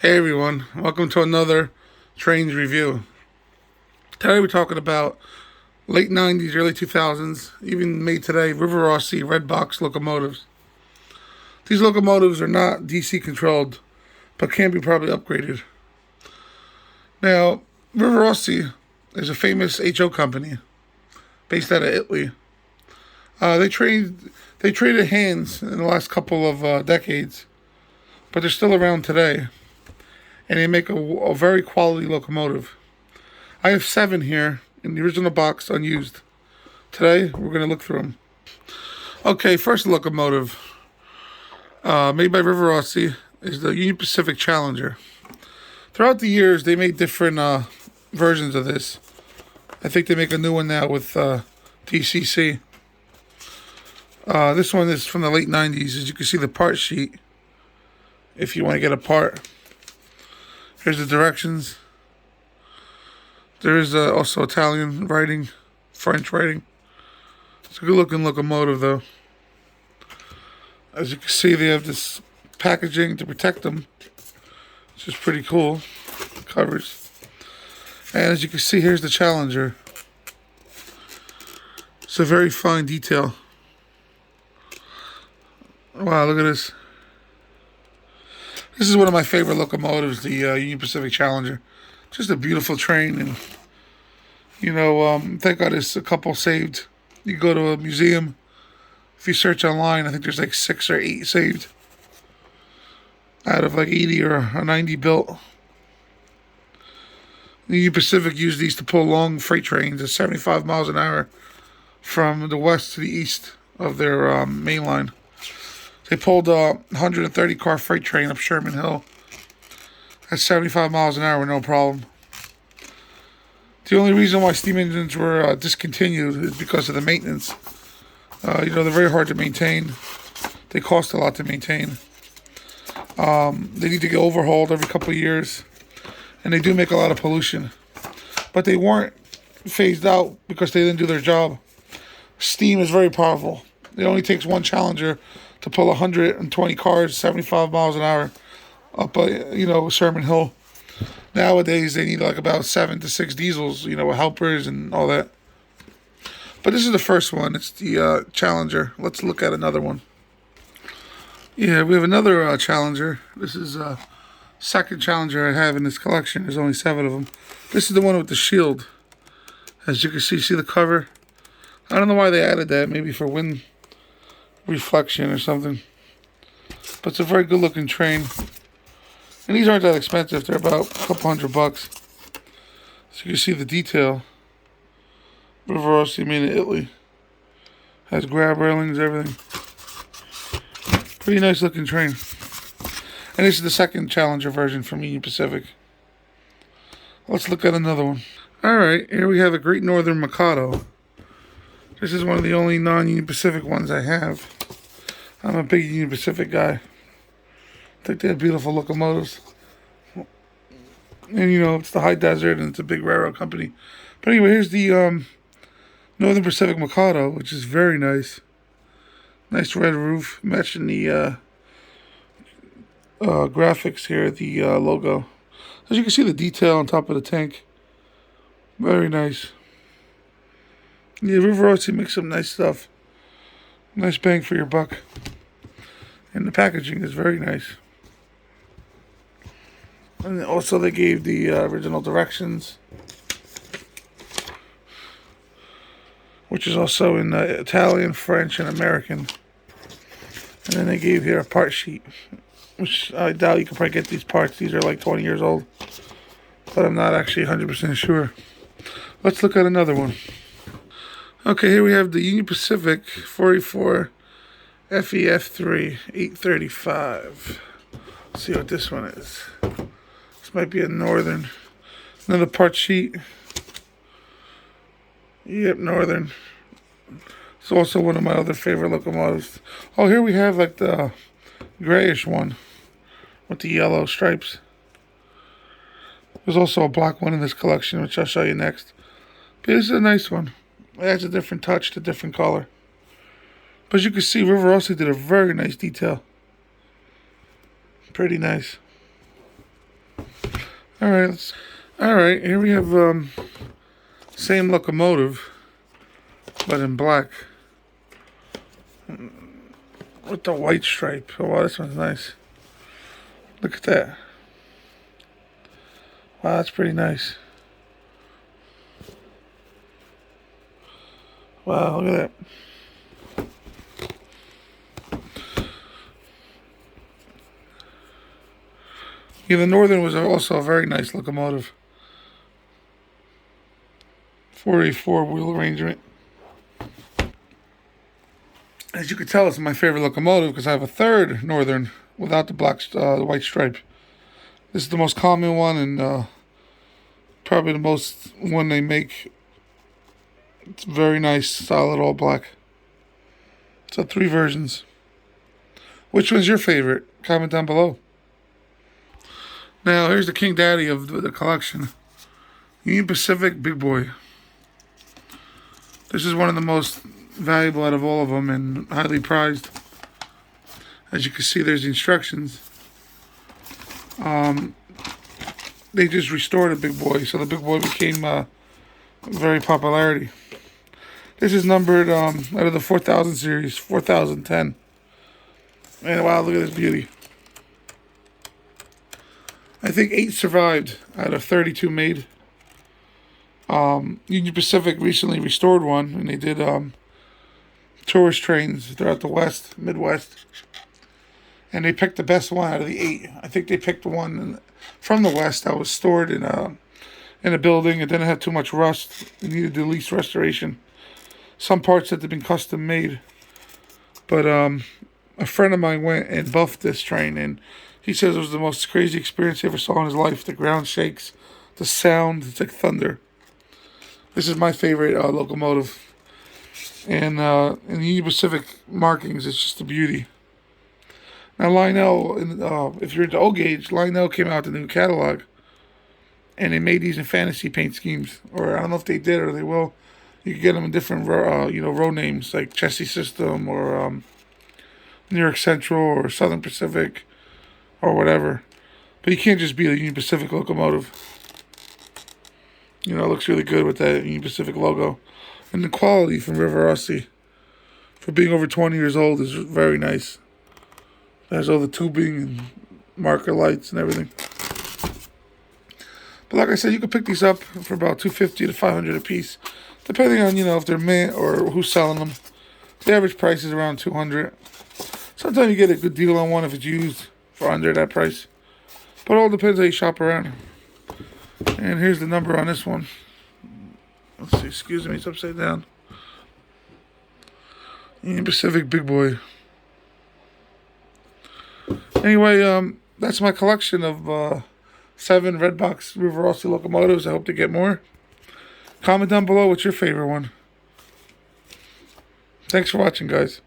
Hey everyone, welcome to another trains review. Today we're talking about late 90s, early 2000s, even made today, Rivarossi red box locomotives. These locomotives are not DC controlled, but can be probably upgraded. Now, Rivarossi is a famous HO company based out of Italy. They traded hands in the last couple of decades, but they're still around today, and they make a very quality locomotive. I have 7 here in the original box, unused. Today, we're going to look through them. Okay, first locomotive, made by Rivarossi, is the Union Pacific Challenger. Throughout the years, they made different versions of this. I think they make a new one now with DCC. This one is from the late 90s. As you can see, the part sheet, if you want to get a part. Here's the directions. There is also Italian writing, French writing. It's a good looking locomotive though. As you can see, they have this packaging to protect them, which is pretty cool. Covers. And as you can see, here's the Challenger. It's a very fine detail. Wow, look at this. This is one of my favorite locomotives, the Union Pacific Challenger. Just a beautiful train, and thank God there's a couple saved. You go to a museum, if you search online, I think there's like 6 or 8 saved out of like 80 or 90 built. The Union Pacific used these to pull long freight trains at 75 miles an hour from the west to the east of their main line. They pulled a 130 car freight train up Sherman Hill at 75 miles an hour, no problem. The only reason why steam engines were discontinued is because of the maintenance. They're very hard to maintain. They cost a lot to maintain. They need to get overhauled every couple of years, and they do make a lot of pollution. But they weren't phased out because they didn't do their job. Steam is very powerful. It only takes one Challenger to pull 120 cars, 75 miles an hour up, Sherman Hill. Nowadays, they need like about 7 to 6 diesels, with helpers and all that. But this is the first one. It's the Challenger. Let's look at another one. Yeah, we have another Challenger. This is a second Challenger I have in this collection. There's only 7 of them. This is the one with the shield. As you can see the cover? I don't know why they added that. Maybe for wind reflection or something. But it's a very good looking train. And these aren't that expensive. They're about a couple $100. So you can see the detail. Rivarossi made in Italy. Has grab railings, everything. Pretty nice looking train. And this is the second Challenger version from Union Pacific. Let's look at another one. Alright, here we have a Great Northern Mikado. This is one of the only non-Union Pacific ones I have. I'm a big Union Pacific guy. I think they have beautiful locomotives. And it's the high desert and it's a big railroad company. But anyway, here's the Northern Pacific Mikado, which is very nice. Nice red roof, matching the graphics here, the logo. As you can see, the detail on top of the tank. Very nice. Yeah, Rivarossi makes some nice stuff. Nice bang for your buck. And the packaging is very nice. And also they gave the original directions, which is also in Italian, French, and American. And then they gave here a part sheet, which I doubt you can probably get these parts. These are like 20 years old. But I'm not actually 100% sure. Let's look at another one. Okay, here we have the Union Pacific 44 FEF3 835. Let's see what this one is. This might be a Northern. Another part sheet. Yep, Northern. It's also one of my other favorite locomotives. Oh, here we have like the grayish one with the yellow stripes. There's also a black one in this collection, which I'll show you next. But this is a nice one. It adds a different touch to different color. But as you can see, Rivarossi did a very nice detail. Pretty nice. All right, here we have same locomotive, but in black with the white stripe. Oh wow, this one's nice. Look at that. Wow, that's pretty nice. Wow, look at that. Yeah, the Northern was also a very nice locomotive. 484 wheel arrangement. As you can tell, it's my favorite locomotive because I have a third Northern without the white stripe. This is the most common one and probably the most one they make. It's very nice, solid, all black. So 3 versions. Which one's your favorite? Comment down below. Now, here's the king daddy of the collection. Union Pacific Big Boy. This is one of the most valuable out of all of them and highly prized. As you can see, there's the instructions. They just restored a Big Boy, so the Big Boy became very popularity. This is numbered out of the 4000 series, 4010. And wow, look at this beauty. I think 8 survived out of 32 made. Union Pacific recently restored one, and they did tourist trains throughout the West, Midwest. And they picked the best one out of the 8. I think they picked one from the West that was stored in a building. It didn't have too much rust. It needed the least restoration. Some parts had to been custom made. But a friend of mine went and buffed this train, and he says it was the most crazy experience he ever saw in his life. The ground shakes, the sound, it's like thunder. This is my favorite locomotive. And in the Union Pacific markings, it's just a beauty. Now, Lionel, if you're into O gauge, Lionel came out with the new catalog. And they made these in fantasy paint schemes. Or I don't know if they did or they will. You can get them in different road names, like Chessie System or New York Central or Southern Pacific or whatever. But you can't just be the Union Pacific locomotive. You know, it looks really good with that Union Pacific logo. And the quality from Rivarossi, for being over 20 years old, is very nice. It has all the tubing and marker lights and everything. But like I said, you can pick these up for about $250 to $500 a piece, depending on, if they're mint or who's selling them. The average price is around $200. Sometimes you get a good deal on one if it's used for under that price. But it all depends how you shop around. And here's the number on this one. Let's see, excuse me, it's upside down. Union Pacific Big Boy. Anyway, that's my collection of 7 red box Rivarossi locomotives. I hope to get more. Comment down below what's your favorite one. Thanks for watching, guys.